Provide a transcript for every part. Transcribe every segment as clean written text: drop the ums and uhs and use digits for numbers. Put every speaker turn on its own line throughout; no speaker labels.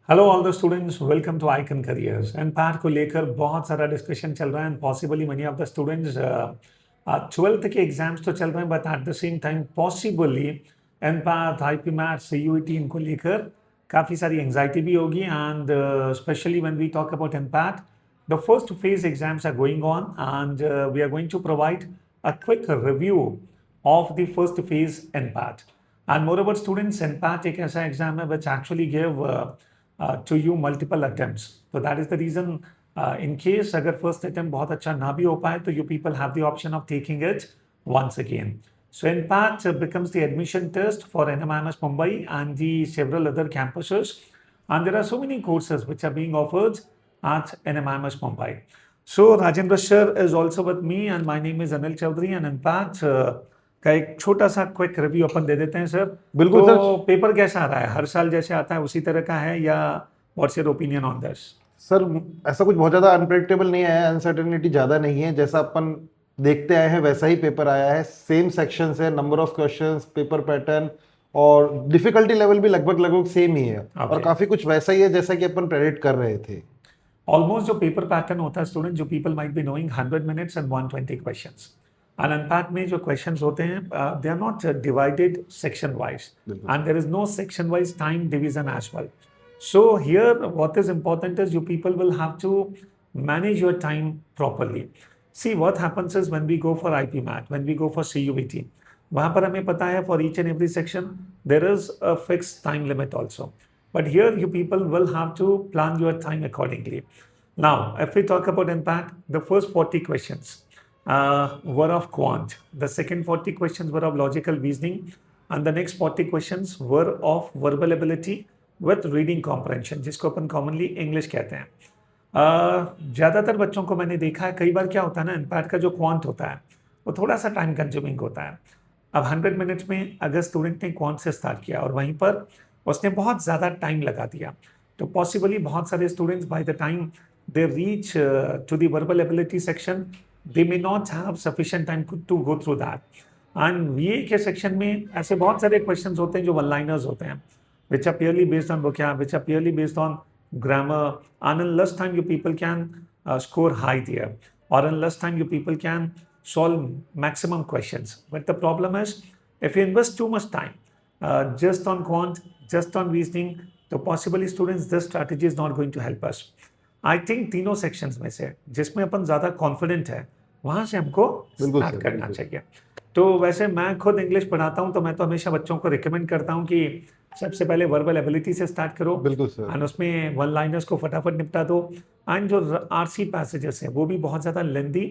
Hello all the students, welcome to Icon Careers. NPAT को लेकर बहुत सारा डिस्कशन चल रहा है and possibly many of the students 12th के एग्जाम्स तो चल रहे हैं, but at the same time possibly NPAT, IPMAT, CUET इनको लेकर काफ़ी सारी एंजाइटी भी होगी। And specially when we talk about NPAT, the first phase exams are going on and we are going to provide a quick review of the first phase NPAT. And moreover, students, NPAT एक ऐसा exam है which actually give to you multiple attempts. So that is the reason, in case अगर first attempt बहुत अच्छा ना भी हो पाए, तो you people have the option of taking it once again. So NPAT becomes the admission test for NMIMS Mumbai and the several other campuses. And there are so many courses which are being offered at NMIMS Mumbai. So Rajendra sir is also with me and my name is Anil Chaudhary and NPAT का एक छोटा सा quick review अपन दे देते हैं sir.
बिल्कुल
तो
sir.
Paper कैसा आ रहा है? हर साल जैसे आता है उसी तरह का है या what's your opinion on this?
Sir ऐसा कुछ बहुत ज़्यादा अनप्रेडिक्टेबल नहीं है, अनसर्टेनिटी ज़्यादा नहीं है। जैसा अपन देखते आए हैं वैसा ही पेपर आया है। सेम सेक्शंस है, number of questions, paper pattern और डिफिकल्टी लेवल भी लगभग लगभग सेम ही है। और काफ़ी कुछ वैसा ही है जैसा कि अपन प्रेडिक्ट कर रहे थे।
ऑलमोस्ट जो पेपर पैटर्न होता है स्टूडेंट, जो people might be knowing 100 minutes and 120 questions. And NPAT में जो क्वेश्चंस होते हैं they are not divided section wise and there is no section wise time division as well. So here what is important is you people will have to manage your time properly. See what happens is when we go for IPMAT, when we go for CUET, वहाँ पर हमें पता है for each and every section there is a fix time limit also. But here you people will have to plan your time accordingly. Now, if we talk about impact, the first 40 questions were of quant. The second 40 questions were of logical reasoning. And the next 40 questions were of verbal ability with reading comprehension, जिसको अपन commonly English कहते हैं। ज़्यादातर बच्चों को मैंने देखा है, कई बार क्या होता है ना, impact का जो quant होता है वो थोड़ा सा टाइम कंज्यूमिंग होता है। अब 100 मिनट्स में अगर स्टूडेंट ने quant से स्टार्ट किया और वहीं पर उसने बहुत ज़्यादा टाइम लगा दिया, तो पॉसिबली बहुत सारे students by the time they reach to the verbal ability section, they may not have sufficient time to go through that. And VA के सेक्शन में ऐसे बहुत सारे क्वेश्चंस होते हैं जो वन लाइनर्स होते हैं, which are purely based on vocab, which are purely based on grammar, and in less time you people can score high there, or in less time you people can solve maximum questions. But the problem is, if you invest too much time just on quant, just on reasoning, तो possibly students this strategy is not going to help us. I think तीनों sections में से जिसमें अपन ज़्यादा confident है वहाँ से हमको start करना चाहिए। तो वैसे मैं खुद इंग्लिश पढ़ाता हूँ, तो मैं तो हमेशा बच्चों को रिकमेंड करता हूँ कि सबसे पहले वर्बल एबिलिटी से स्टार्ट करो।
बिल्कुल सर।
एंड उसमें वन लाइनर्स को फटाफट निपटा दो। एंड जो आरसी पैसेजेस हैं वो भी बहुत ज़्यादा लेंदी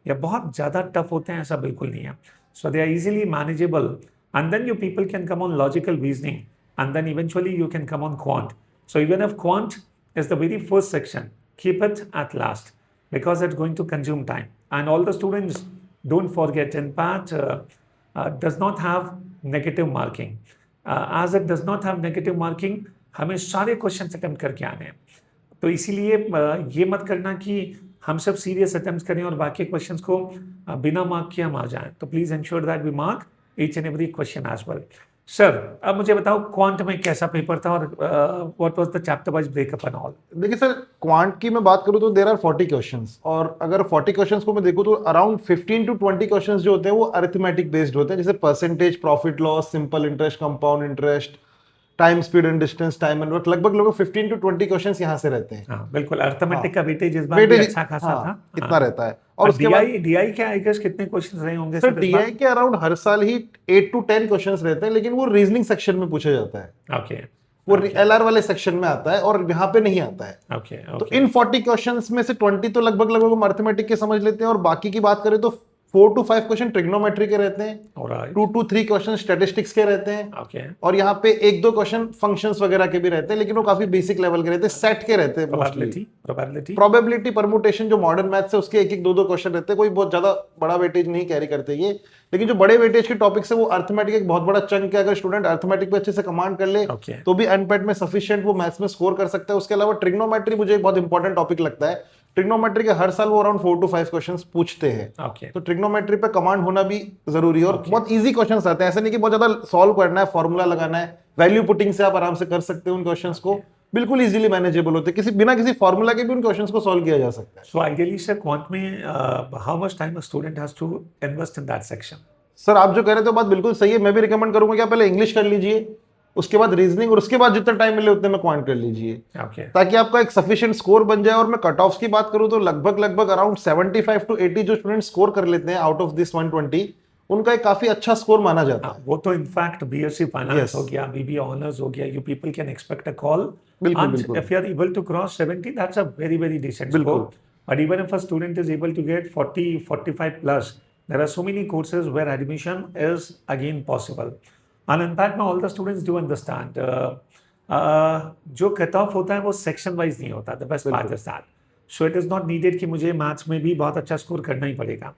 या बहुत ज़्यादा टफ होते हैं, ऐसा बिल्कुल नहीं है। So they are easily manageable. And then you people can come on logical reasoning, and then eventually you can come on quant. So even if quant is the very first section, keep it at last because it's going to consume time. And all the students, don't forget, NPAT does not have negative marking. As it does not have negative marking, हमें सारे question attempt करके आने हैं। तो इसीलिए ये मत करना कि हम सब सीरियस अटेम्प्ट करें और बाकी क्वेश्चंस को बिना मार्क किए हम आ जाएं। तो please ensure that we mark each and every question as well. Sir, अब मुझे बताओ क्वांट में कैसा पेपर था और what was the chapter wise breakup and all?
देखिए सर, क्वांट की मैं बात करूँ तो देयर आर 40 क्वेश्चंस, और अगर 40 क्वेश्चंस को मैं देखूँ तो अराउंड 15 to 20 क्वेश्चंस जो होते हैं वो अरिथमेटिक बेस्ड होते हैं, जैसे percentage, profit loss, simple interest, compound interest, time, speed and distance, time and work, लगभग 15 to 20 क्वेश्चंस यहाँ से रहते हैं।
हाँ, बिल्कुल। अरिथमेटिक का वेटेज इस बार भी अच्छा खासा था,
कितना रहता है। और उसके
बाद डीआई के आई गेस कितने क्वेश्चंस रहे होंगे
सर? डीआई के अराउंड हर साल ही 8 to 10 क्वेश्चंस रहते हैं, लेकिन वो रीजनिंग सेक्शन में पूछा जाता है।
ओके,
वो एलआर वाले सेक्शन में आता है और यहाँ पे नहीं आता है।
ओके,
तो इन 40 क्वेश्चंस में से 20 तो लगभग हम अरिथमेटिक के समझ लेते हैं, और बाकी की बात करें तो 4 to 5 क्वेश्चन ट्रिग्नोमेट्री के रहते हैं, 2 to 3 क्वेश्चन स्टैटिस्टिक्स के रहते हैं, और यहाँ पे 1-2 क्वेश्चन फंक्शंस वगैरह के भी रहते हैं, लेकिन वो काफी बेसिक लेवल के रहते हैं, सेट के रहते हैं। प्रोबेबिलिटी, परमुटेशन जो मॉडर्न मैथ्स है उसके 1-1, 2-2 क्वेश्चन रहते हैं, कोई बहुत ज्यादा बड़ा वेटेज नहीं कैरी करते ये। लेकिन जो बड़े वेटेज के टॉपिक्स है वो अरिथमेटिक एक बहुत बड़ा चंक है। अगर स्टूडेंट अरिथमेटिक पे अच्छे से कमांड कर ले तो भी एनपेट में सफिशिएंट वो मैथ्स में स्कोर कर सकता है। उसके अलावा ट्रिग्नोमेट्री मुझे एक बहुत इंपॉर्टेंट टॉपिक लगता है। ट्रिग्नोमेट्री के हर साल वो अराउंड 4 to 5 क्वेश्चंस पूछते हैं। तो ट्रिग्नोमेट्री पे कमांड होना भी जरूरी है, और बहुत इजी क्वेश्चंस आते हैं, ऐसा नहीं कि बहुत ज्यादा सॉल्व करना है, फॉर्मूला लगाना है। वैल्यू पुटिंग से आप आराम से कर सकते हो उन क्वेश्चंस को। बिल्कुल इजीली मैनेजेबल होते हैं, किसी बिना किसी फॉर्मूला के भी उन क्वेश्चंस को सॉल्व किया जा सकता है।
So ideally, sir, quant में how much time a student has to invest in that section?
Sir आप जो कह रहे थे वो बात बिल्कुल सही है, मैं भी रिकमेंड करूंगा कि आप पहले इंग्लिश कर लीजिए, उसके बाद रीजनिंग, और उसके बाद जितना टाइम मिले उतने में क्वांट कर लीजिए,
Okay.
ताकि आपका एक सफिशिएंट स्कोर बन जाए। और मैं कट ऑफ्स की बात करूं तो लगभग अराउंड 75 to 80 जो स्टूडेंट स्कोर कर लेते हैं आउट ऑफ दिस 120, उनका एक काफी अच्छा स्कोर माना जाता है।
वो तो इनफैक्ट बीएससी फाइनेंस
Yes.
हो गया, बीबीए ऑनर्स हो गया, you people can expect a call.
बिल्कुल,
And
बिल्कुल।
if you are able to cross 70, that's a very decent
बिल्कुल।
score. But even if a student is able to get 40, 45 plus, there are so many courses where admission is again possible. And in fact, now all the students do understand. जो cut off होता है वो section wise नहीं होता, the best part is that. So it is not needed कि मुझे maths में भी बहुत अच्छा स्कोर करना ही पड़ेगा.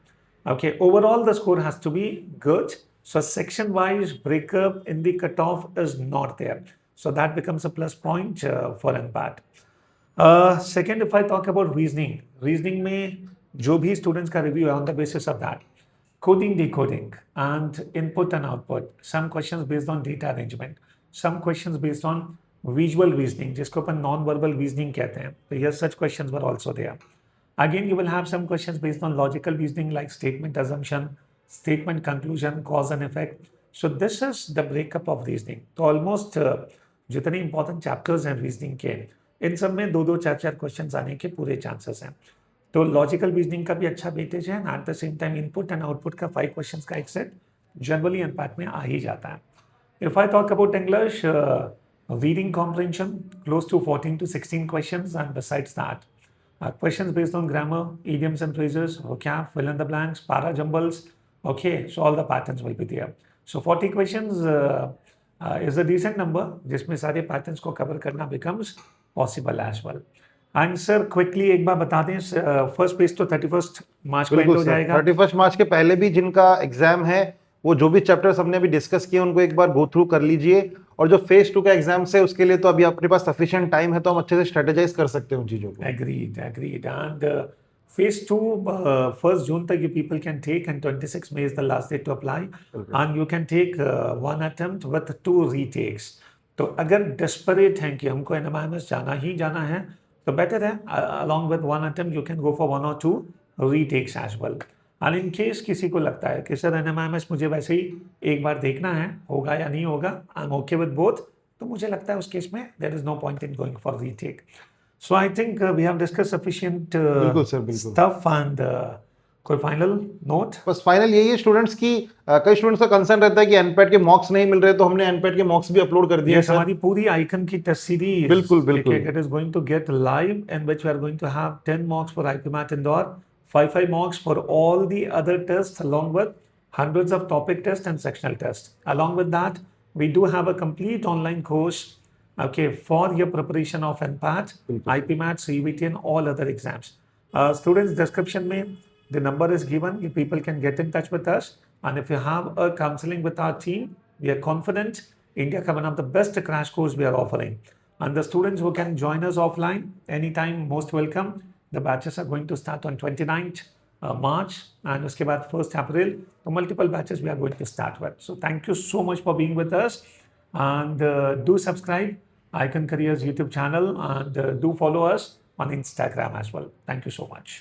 Okay, overall the score has to be good. So section wise breakup in the cutoff is not there. So that becomes a plus point for NPAT. Second, if I talk about reasoning में जो भी students का review है on the basis of that, coding, decoding, and input and output. Some questions based on data arrangement. Some questions based on visual reasoning, जिसको अपन non-verbal reasoning कहते हैं. So yes, such questions were also there. Again, you will have some questions based on logical reasoning like statement assumption, statement conclusion, cause and effect. So this is the breakup of reasoning. तो almost जितने important chapters हैं reasoning के, इन सब में 2-2, 4-4 questions आने के पूरे chances हैं. तो लॉजिकल रीजनिंग का भी अच्छा वेटेज है, eight the same time input and output का 5 क्वेश्चंस का एक सेट जनरली इम्पैक्ट में आ ही जाता है. If I talk about English, reading comprehension close to 14 to 16 questions, and besides that questions based on grammar, idioms and phrases, vocab, fill in the blanks, para jumbles. Okay, so all the patterns will be there. So 40 questions is a decent number, जिसमें सारे patterns को cover करना becomes possible as well. And sir, quickly एक बार बता दें, first page तो 31st मार्च को end हो जाएगा.
31 मार्च के पहले भी जिनका एग्जाम है, वो जो भी चैप्टर्स हमने अभी डिस्कस किए उनको एक बार गो थ्रू कर लीजिए, और जो फेज 2 का एग्जाम है उसके लिए तो अभी अपने पास सफिशिएंट टाइम है, तो हम अच्छे से स्ट्रेटेजाइज कर सकते हैं उन चीजों को.
Agreed. And phase 2, 1st June तक you people can take, and 26 May is the last day to apply.
Okay.
And you can take one attempt with 2 retakes. तो अगर desperate हैं कि हमको NMIMS जाना ही जाना है, तो better है, along with one attempt you can go for 1 or 2 retakes as well. And in case किसी को लगता है कि सर NMIMS मुझे वैसे ही एक बार देखना है, होगा या नहीं होगा, I'm okay with both, तो मुझे लगता है उस केस में there is no point in going for retake. So I think we have discussed sufficient
बिल्कुल सर, बिल्कुल.
stuff, and कोई फाइनल नोट?
बस फाइनल यही है स्टूडेंट्स की, कई स्टूडेंट्स का कंसर्न रहता है कि एनपैट के मॉक्स नहीं मिल रहे, तो हमने एनपैट के मॉक्स भी अपलोड कर दिए.
हमारी पूरी आइकन की टेस्ट सीरीज,
बिल्कुल बिल्कुल,
it is going to get live, in which we are going to have 10 mocks for IPMAT Indore, 5 mocks for all the other test, along with hundreds of topic tests and sectional tests. Along with that, we do have a complete online course, okay, for your preparation of NPAT, IP Math, CBT, and all other exams. Students, description में the number is given. You people can get in touch with us, and if you have a counseling with our team, we are confident India का one of the best crash course we are offering. And the students who can join us offline anytime, most welcome. The batches are going to start on 29th March, and उसके बाद 1st April. So multiple batches we are going to start with. So thank you so much for being with us, and do subscribe Icon Careers YouTube channel, and do follow us on Instagram as well. Thank you so much.